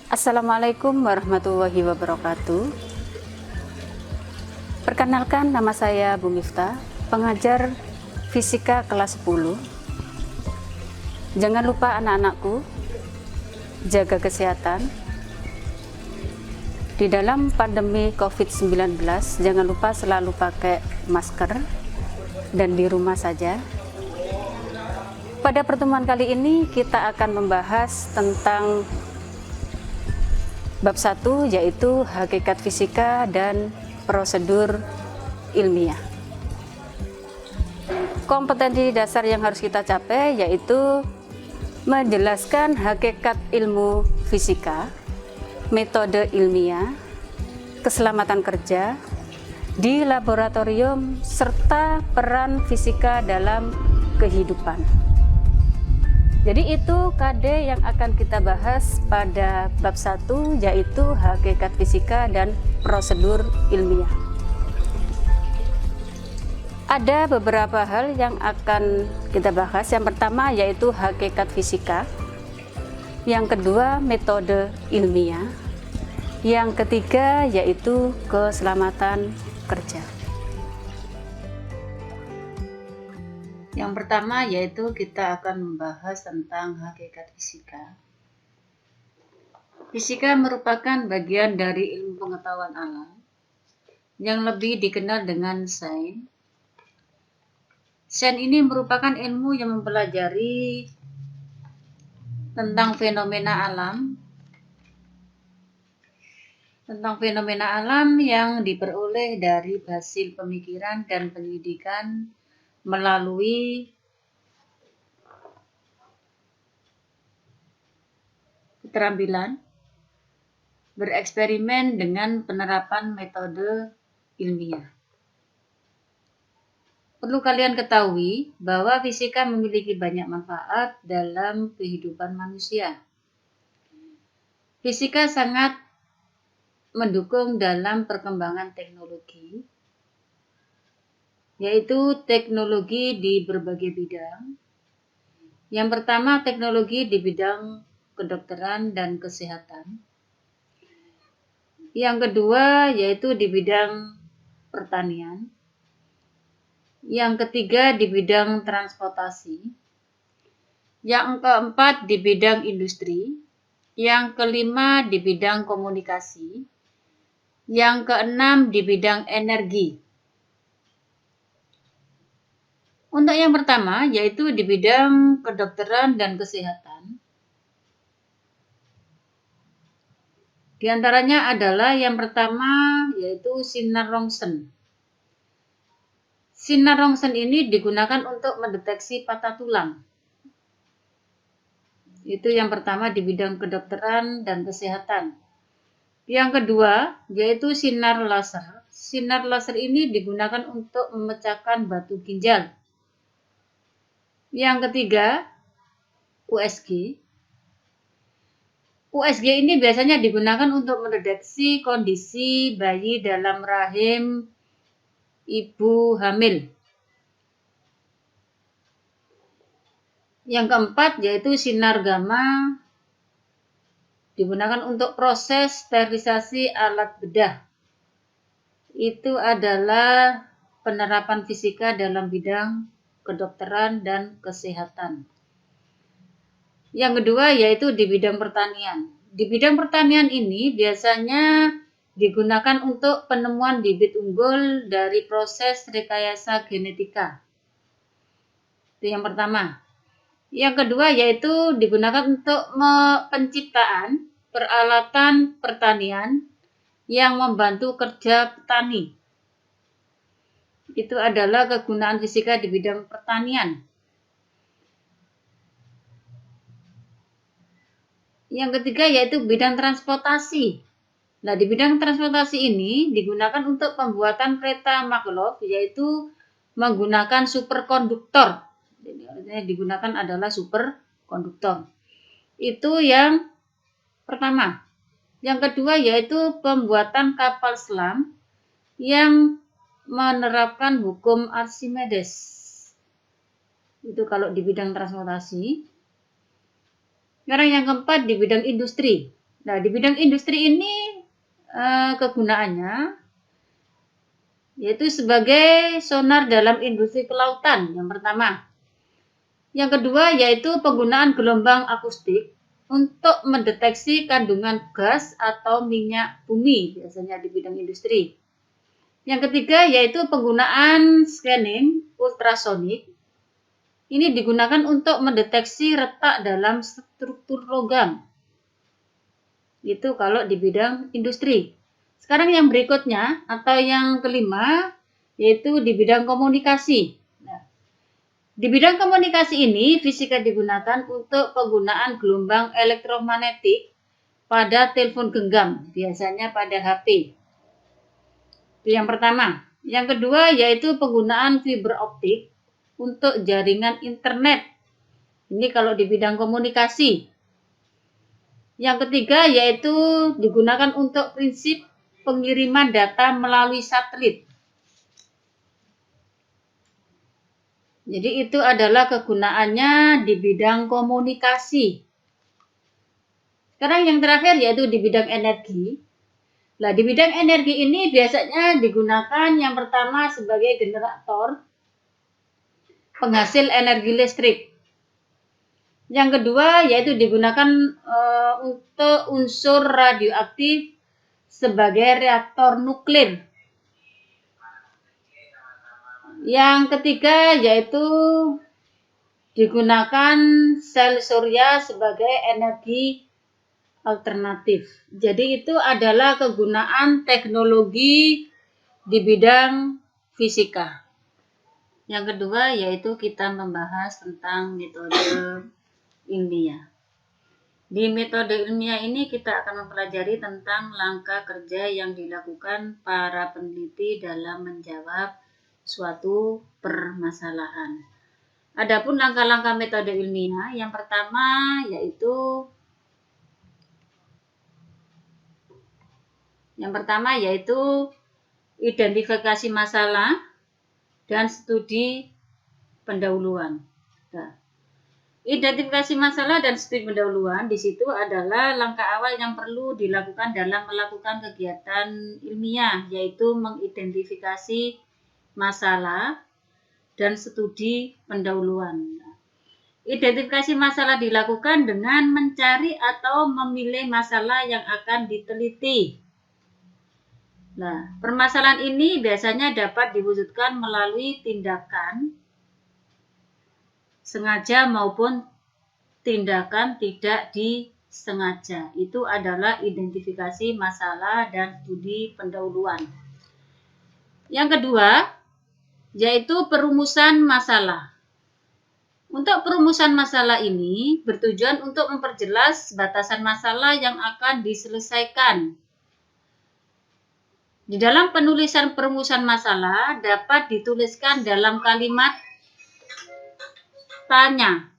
Assalamualaikum warahmatullahi wabarakatuh. Perkenalkan, nama saya Bu Miftah, pengajar fisika kelas 10. Jangan lupa anak-anakku, jaga kesehatan. Di dalam pandemi COVID-19, jangan lupa selalu pakai masker dan di rumah saja. Pada pertemuan kali ini kita akan membahas tentang bab 1, yaitu hakikat fisika dan prosedur ilmiah. Kompetensi dasar yang harus kita capai yaitu menjelaskan hakikat ilmu fisika, metode ilmiah, keselamatan kerja di laboratorium, serta peran fisika dalam kehidupan. Jadi itu KD yang akan kita bahas pada bab 1, yaitu hakikat fisika dan prosedur ilmiah. Ada beberapa hal yang akan kita bahas. Yang pertama yaitu hakikat fisika, yang kedua metode ilmiah, yang ketiga yaitu keselamatan kerja. Yang pertama yaitu kita akan membahas tentang hakikat fisika. Fisika merupakan bagian dari ilmu pengetahuan alam yang lebih dikenal dengan sains. Sains ini merupakan ilmu yang mempelajari tentang fenomena alam yang diperoleh dari hasil pemikiran dan penyelidikan melalui keterampilan bereksperimen dengan penerapan metode ilmiah. Perlu kalian ketahui bahwa fisika memiliki banyak manfaat dalam kehidupan manusia. Fisika sangat mendukung dalam perkembangan teknologi, yaitu teknologi di berbagai bidang. Yang pertama, teknologi di bidang kedokteran dan kesehatan. Yang kedua, yaitu di bidang pertanian. Yang ketiga, di bidang transportasi. Yang keempat, di bidang industri. Yang kelima, di bidang komunikasi. Yang keenam, di bidang energi. Untuk yang pertama, yaitu di bidang kedokteran dan kesehatan. Di antaranya adalah yang pertama, yaitu sinar Röntgen. Sinar Röntgen ini digunakan untuk mendeteksi patah tulang. Itu yang pertama di bidang kedokteran dan kesehatan. Yang kedua, yaitu sinar laser. Sinar laser ini digunakan untuk memecahkan batu ginjal. Yang ketiga, USG. USG ini biasanya digunakan untuk mendeteksi kondisi bayi dalam rahim ibu hamil. Yang keempat yaitu sinar gamma, digunakan untuk proses sterilisasi alat bedah. Itu adalah penerapan fisika dalam bidang kedokteran dan kesehatan. Yang kedua yaitu di bidang pertanian. Di bidang pertanian ini biasanya digunakan untuk penemuan bibit unggul dari proses rekayasa genetika. Itu yang pertama. Yang kedua yaitu digunakan untuk penciptaan peralatan pertanian yang membantu kerja petani. Itu adalah kegunaan fisika di bidang pertanian. Yang ketiga yaitu bidang transportasi. Nah, di bidang transportasi ini digunakan untuk pembuatan kereta maglev, yaitu menggunakan superkonduktor. Jadi yang digunakan adalah superkonduktor. Itu yang pertama. Yang kedua yaitu pembuatan kapal selam yang menerapkan hukum Archimedes. Itu kalau di bidang transportasi. Sekarang yang keempat di bidang industri. Nah, di bidang industri ini kegunaannya yaitu sebagai sonar dalam industri kelautan yang pertama. Yang kedua yaitu penggunaan gelombang akustik untuk mendeteksi kandungan gas atau minyak bumi biasanya di bidang industri. Yang ketiga yaitu penggunaan scanning ultrasonik. Ini digunakan untuk mendeteksi retak dalam struktur logam. Itu kalau di bidang industri. Sekarang yang berikutnya atau yang kelima yaitu di bidang komunikasi. Nah, di bidang komunikasi ini fisika digunakan untuk penggunaan gelombang elektromagnetik pada telepon genggam, biasanya pada HP. Itu yang pertama. Yang kedua yaitu penggunaan fiber optik untuk jaringan internet. Ini kalau di bidang komunikasi. Yang ketiga yaitu digunakan untuk prinsip pengiriman data melalui satelit. Jadi itu adalah kegunaannya di bidang komunikasi. Sekarang yang terakhir yaitu di bidang energi. Nah, di bidang energi ini biasanya digunakan yang pertama sebagai generator penghasil energi listrik. Yang kedua yaitu digunakan untuk unsur radioaktif sebagai reaktor nuklir. Yang ketiga yaitu digunakan sel surya sebagai energi alternatif. Jadi itu adalah kegunaan teknologi di bidang fisika. Yang kedua yaitu kita membahas tentang metode ilmiah. Di metode ilmiah ini kita akan mempelajari tentang langkah kerja yang dilakukan para peneliti dalam menjawab suatu permasalahan. Adapun langkah-langkah metode ilmiah, yang pertama yaitu identifikasi masalah dan studi pendahuluan. Nah, identifikasi masalah dan studi pendahuluan di situ adalah langkah awal yang perlu dilakukan dalam melakukan kegiatan ilmiah, yaitu mengidentifikasi masalah dan studi pendahuluan. Identifikasi masalah dilakukan dengan mencari atau memilih masalah yang akan diteliti. Nah, permasalahan ini biasanya dapat diwujudkan melalui tindakan sengaja maupun tindakan tidak disengaja. Itu adalah identifikasi masalah dan studi pendahuluan. Yang kedua, yaitu perumusan masalah. Untuk perumusan masalah ini bertujuan untuk memperjelas batasan masalah yang akan diselesaikan. Di dalam penulisan perumusan masalah dapat dituliskan dalam kalimat tanya.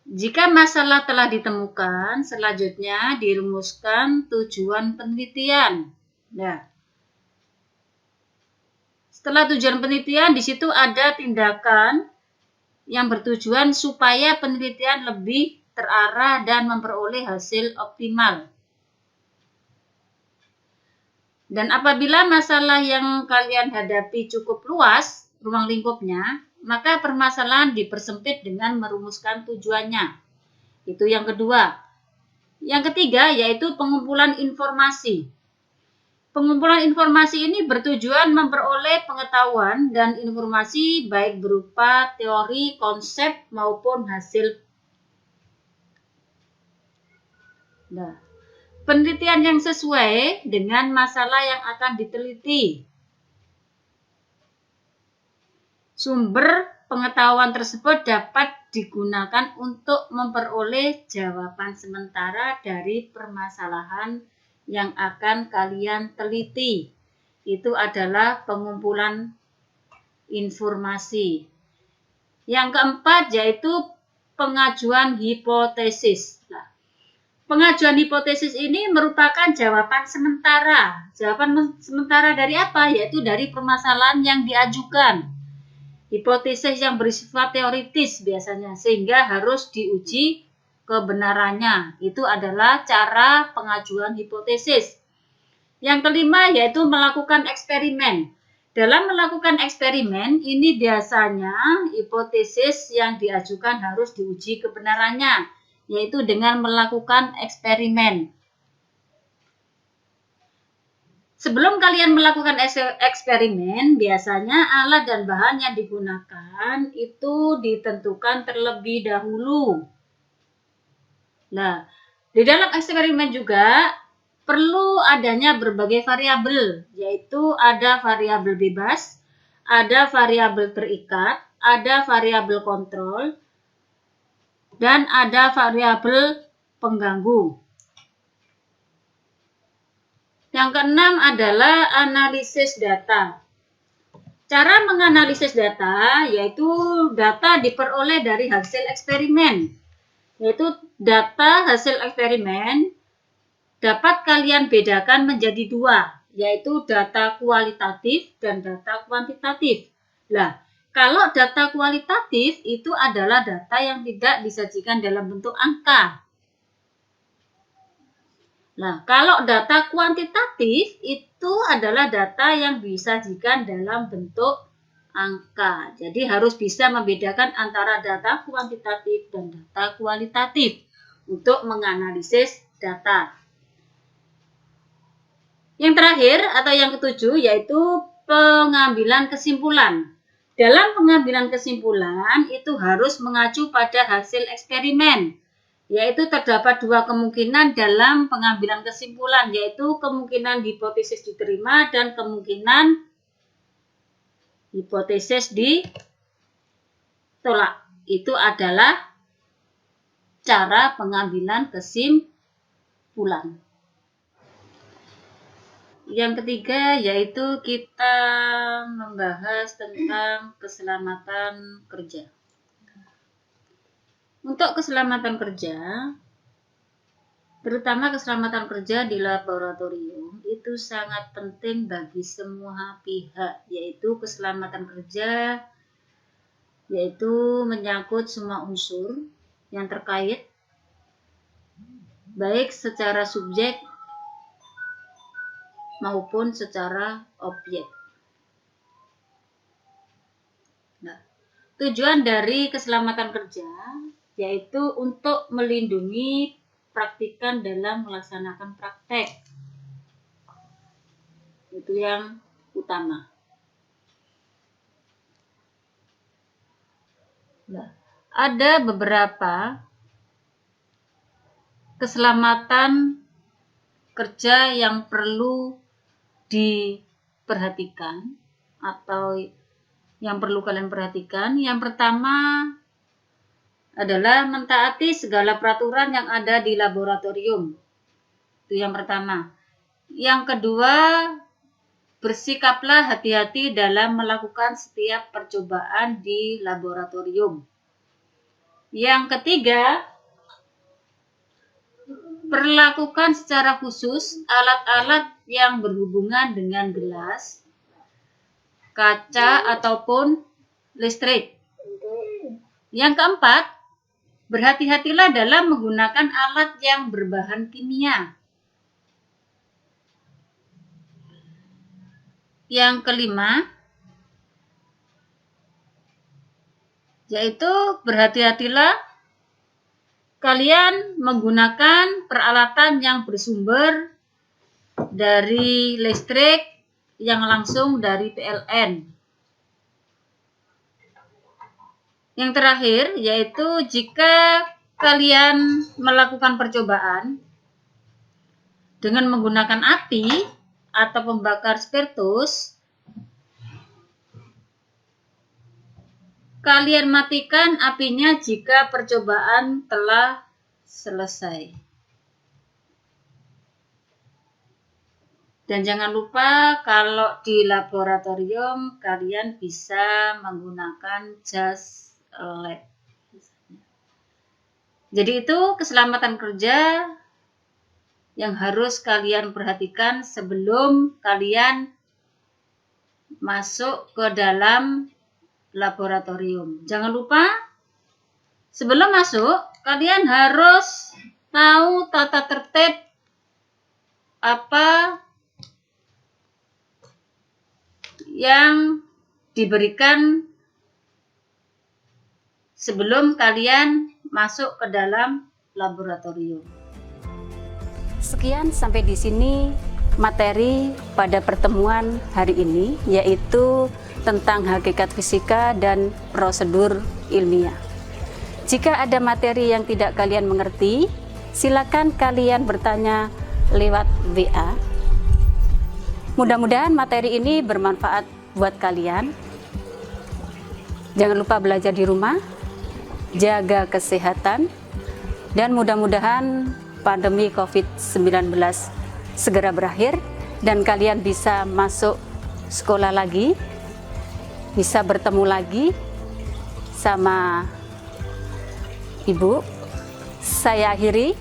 Jika masalah telah ditemukan, selanjutnya dirumuskan tujuan penelitian. Nah, setelah tujuan penelitian, di situ ada tindakan yang bertujuan supaya penelitian lebih terarah dan memperoleh hasil optimal. Dan apabila masalah yang kalian hadapi cukup luas ruang lingkupnya, maka permasalahan dipersempit dengan merumuskan tujuannya. Itu yang kedua. Yang ketiga yaitu pengumpulan informasi. Pengumpulan informasi ini bertujuan memperoleh pengetahuan dan informasi baik berupa teori, konsep maupun hasil. Nah, penelitian yang sesuai dengan masalah yang akan diteliti. Sumber pengetahuan tersebut dapat digunakan untuk memperoleh jawaban sementara dari permasalahan yang akan kalian teliti. Itu adalah pengumpulan informasi. Yang keempat yaitu pengajuan hipotesis. Nah, pengajuan hipotesis ini merupakan jawaban sementara. Jawaban sementara dari apa? Yaitu dari permasalahan yang diajukan. Hipotesis yang bersifat teoritis biasanya, sehingga harus diuji kebenarannya. Itu adalah cara pengajuan hipotesis. Yang kelima yaitu melakukan eksperimen. Dalam melakukan eksperimen, ini biasanya hipotesis yang diajukan harus diuji kebenarannya, yaitu dengan melakukan eksperimen. Sebelum kalian melakukan eksperimen, biasanya alat dan bahan yang digunakan itu ditentukan terlebih dahulu. Nah, di dalam eksperimen juga perlu adanya berbagai variabel, yaitu ada variabel bebas, ada variabel terikat, ada variabel kontrol, dan ada variabel pengganggu. Yang keenam adalah analisis data. Cara menganalisis data yaitu data diperoleh dari hasil eksperimen. Yaitu data hasil eksperimen dapat kalian bedakan menjadi dua, yaitu data kualitatif dan data kuantitatif. Nah, kalau data kualitatif itu adalah data yang tidak disajikan dalam bentuk angka. Nah, kalau data kuantitatif itu adalah data yang disajikan dalam bentuk angka. Jadi harus bisa membedakan antara data kuantitatif dan data kualitatif untuk menganalisis data. Yang terakhir atau yang ketujuh yaitu pengambilan kesimpulan. Dalam pengambilan kesimpulan itu harus mengacu pada hasil eksperimen. Yaitu terdapat dua kemungkinan dalam pengambilan kesimpulan, yaitu kemungkinan hipotesis diterima dan kemungkinan hipotesis ditolak. Itu adalah cara pengambilan kesimpulan. Yang ketiga yaitu kita membahas tentang keselamatan kerja. Untuk keselamatan kerja, terutama keselamatan kerja di laboratorium, itu sangat penting bagi semua pihak, yaitu keselamatan kerja, yaitu menyangkut semua unsur yang terkait, baik secara subjek maupun secara objek. Nah, tujuan dari keselamatan kerja yaitu untuk melindungi praktikan dalam melaksanakan praktek. Itu yang utama. Nah, ada beberapa keselamatan kerja yang perlu diperhatikan atau yang perlu kalian perhatikan. Yang pertama adalah mentaati segala peraturan yang ada di laboratorium. Itu yang pertama. Yang kedua, bersikaplah hati-hati dalam melakukan setiap percobaan di laboratorium. Yang ketiga, perlakukan secara khusus alat-alat yang berhubungan dengan gelas, kaca, ataupun listrik. Yang keempat, berhati-hatilah dalam menggunakan alat yang berbahan kimia. Yang kelima, yaitu berhati-hatilah kalian menggunakan peralatan yang bersumber dari listrik yang langsung dari PLN. Yang terakhir, yaitu jika kalian melakukan percobaan dengan menggunakan api atau pembakar spiritus, kalian matikan apinya jika percobaan telah selesai. Dan jangan lupa kalau di laboratorium kalian bisa menggunakan jas lab. Jadi itu keselamatan kerja yang harus kalian perhatikan sebelum kalian masuk ke dalam laboratorium. Jangan lupa sebelum masuk kalian harus tahu tata tertib apa yang diberikan sebelum kalian masuk ke dalam laboratorium. Sekian sampai di sini materi pada pertemuan hari ini, yaitu tentang hakikat fisika dan prosedur ilmiah. Jika ada materi yang tidak kalian mengerti, silakan kalian bertanya lewat WA. Mudah-mudahan materi ini bermanfaat buat kalian. Jangan lupa belajar di rumah, jaga kesehatan, dan mudah-mudahan pandemi COVID-19 segera berakhir dan kalian bisa masuk sekolah lagi, bisa bertemu lagi sama Ibu. Saya akhiri.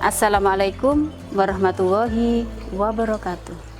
Assalamualaikum warahmatullahi wabarakatuh.